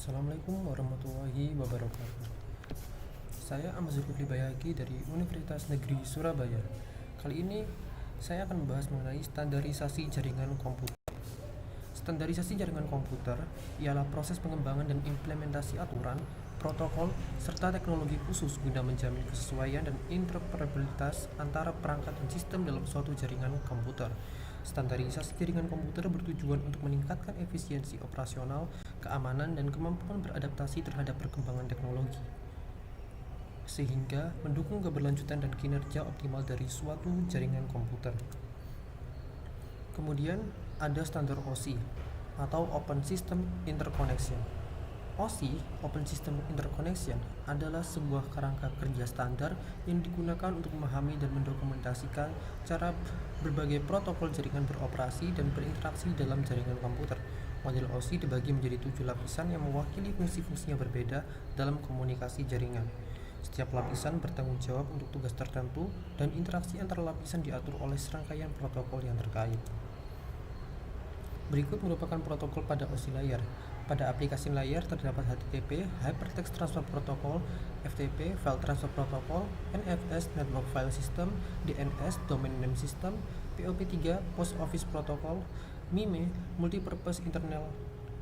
Assalamualaikum warahmatullahi wabarakatuh. Saya Ahmad Zulkifli Bayaki dari Universitas Negeri Surabaya. Kali ini saya akan membahas mengenai standarisasi jaringan komputer. Standarisasi jaringan komputer ialah proses pengembangan dan implementasi aturan, protokol, serta teknologi khusus guna menjamin kesesuaian dan interoperabilitas antara perangkat dan sistem dalam suatu jaringan komputer. Standarisasi jaringan komputer bertujuan untuk meningkatkan efisiensi operasional, keamanan, dan kemampuan beradaptasi terhadap perkembangan teknologi, sehingga mendukung keberlanjutan dan kinerja optimal dari suatu jaringan komputer. Kemudian ada standar OSI atau Open System Interconnection. OSI, Open System Interconnection, adalah sebuah kerangka kerja standar yang digunakan untuk memahami dan mendokumentasikan cara berbagai protokol jaringan beroperasi dan berinteraksi dalam jaringan komputer. Model OSI dibagi menjadi 7 lapisan yang mewakili fungsi-fungsinya berbeda dalam komunikasi jaringan. Setiap lapisan bertanggung jawab untuk tugas tertentu, dan interaksi antar lapisan diatur oleh serangkaian protokol yang terkait. Berikut merupakan protokol pada OSI layer. Pada aplikasi layer terdapat HTTP, Hypertext Transfer Protocol, FTP, File Transfer Protocol, NFS, Network File System, DNS, Domain Name System, POP3, Post Office Protocol, MIME, Multipurpose Internal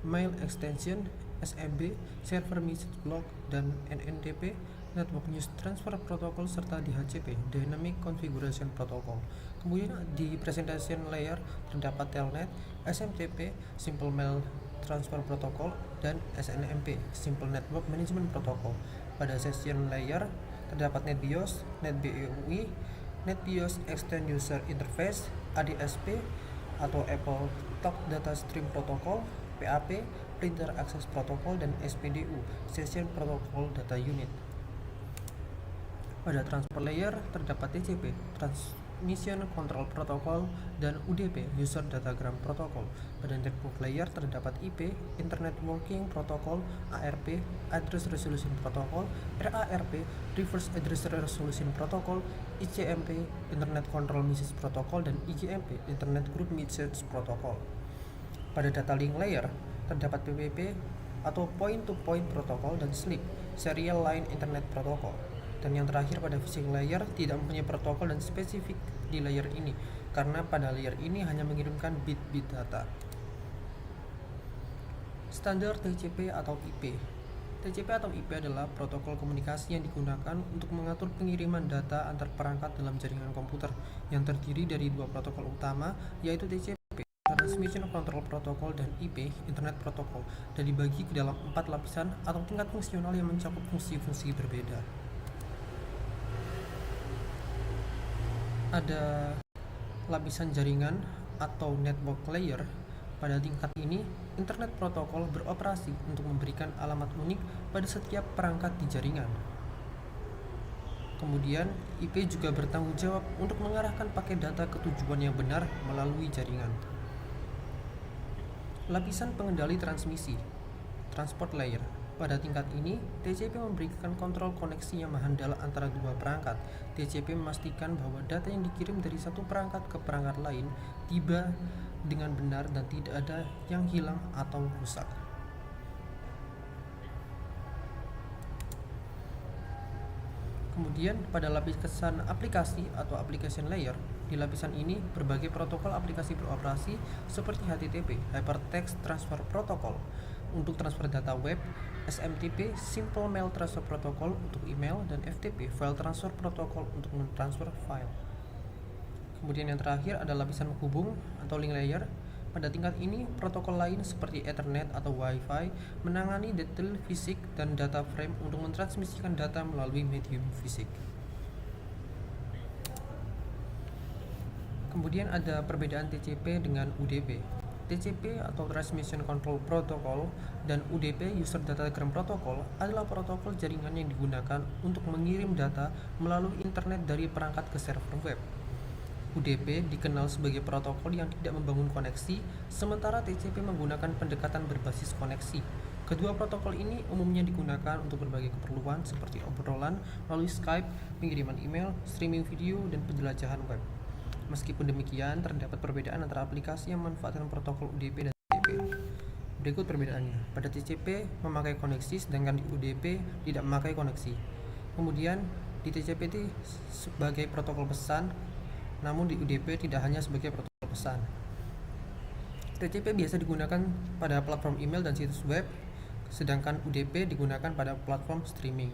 Mail Extension, SMB, Server Message Block, dan NNTP, Network News Transfer Protocol, serta DHCP, Dynamic Configuration Protocol. Kemudian di presentation layer terdapat Telnet, SMTP, Simple Mail Transfer Protocol, dan SNMP, Simple Network Management Protocol. Pada session layer terdapat NetBIOS, NetBEUI, NetBIOS Extend User Interface, ADSP atau Apple Talk Data Stream Protocol, PAP, Printer Access Protocol, dan SPDU, Session Protocol Data Unit. Pada transfer layer terdapat TCP, Transmission Control Protocol, dan UDP, User Datagram Protocol. Pada network layer terdapat IP, Internet Working Protocol, ARP, Address Resolution Protocol, RARP, Reverse Address Resolution Protocol, ICMP, Internet Control Message Protocol, dan IGMP, Internet Group Message Protocol. Pada data link layer terdapat PPP atau Point to Point Protocol, dan SLIP, Serial Line Internet Protocol. Dan yang terakhir pada phishing layer tidak mempunyai protokol dan spesifik di layer ini, karena pada layer ini hanya mengirimkan bit-bit data. Standar TCP atau IP. TCP atau IP adalah protokol komunikasi yang digunakan untuk mengatur pengiriman data antar perangkat dalam jaringan komputer, yang terdiri dari dua protokol utama, yaitu TCP, Transmission Control Protocol, dan IP, Internet Protocol, dan dibagi ke dalam 4 lapisan atau tingkat fungsional yang mencakup fungsi-fungsi berbeda. Ada lapisan jaringan atau network layer. Pada tingkat ini, Internet Protocol beroperasi untuk memberikan alamat unik pada setiap perangkat di jaringan. Kemudian, IP juga bertanggung jawab untuk mengarahkan paket data ke tujuan yang benar melalui jaringan. Lapisan pengendali transmisi, transport layer. Pada tingkat ini, TCP memberikan kontrol koneksi yang menghandal antara dua perangkat. TCP memastikan bahwa data yang dikirim dari satu perangkat ke perangkat lain tiba dengan benar dan tidak ada yang hilang atau rusak. Kemudian pada lapisan aplikasi atau application layer, di lapisan ini berbagai protokol aplikasi beroperasi seperti HTTP, Hypertext Transfer Protocol, untuk transfer data web, SMTP, Simple Mail Transfer Protocol untuk email, dan FTP, File Transfer Protocol untuk mentransfer file. Kemudian yang terakhir ada lapisan menghubung atau link layer. Pada tingkat ini, protokol lain seperti Ethernet atau Wi-Fi menangani detail fisik dan data frame untuk mentransmisikan data melalui medium fisik. Kemudian ada perbedaan TCP dengan UDP. TCP atau Transmission Control Protocol dan UDP, User Datagram Protocol, adalah protokol jaringan yang digunakan untuk mengirim data melalui internet dari perangkat ke server web. UDP dikenal sebagai protokol yang tidak membangun koneksi, sementara TCP menggunakan pendekatan berbasis koneksi. Kedua protokol ini umumnya digunakan untuk berbagai keperluan seperti obrolan melalui Skype, pengiriman email, streaming video, dan penjelajahan web. Meskipun demikian, terdapat perbedaan antara aplikasi yang memanfaatkan protokol UDP dan TCP. Berikut perbedaannya. Pada TCP memakai koneksi, sedangkan di UDP tidak memakai koneksi. Kemudian di TCP itu sebagai protokol pesan, namun di UDP tidak hanya sebagai protokol pesan. TCP biasa digunakan pada platform email dan situs web, sedangkan UDP digunakan pada platform streaming.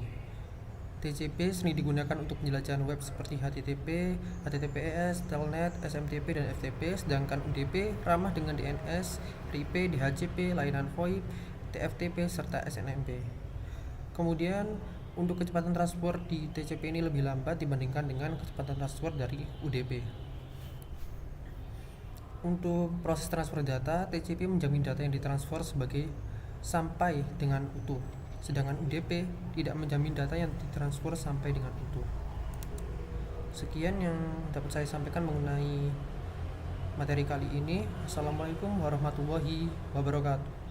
TCP sering digunakan untuk penjelajahan web seperti HTTP, HTTPS, Telnet, SMTP, dan FTP, sedangkan UDP ramah dengan DNS, RIP, DHCP, layanan VoIP, TFTP, serta SNMP. Kemudian, untuk kecepatan transport di TCP ini lebih lambat dibandingkan dengan kecepatan transport dari UDP. Untuk proses transfer data, TCP menjamin data yang ditransfer sampai dengan utuh. Sedangkan UDP tidak menjamin data yang ditransfer sampai dengan utuh. Sekian yang dapat saya sampaikan mengenai materi kali ini. Assalamualaikum warahmatullahi wabarakatuh.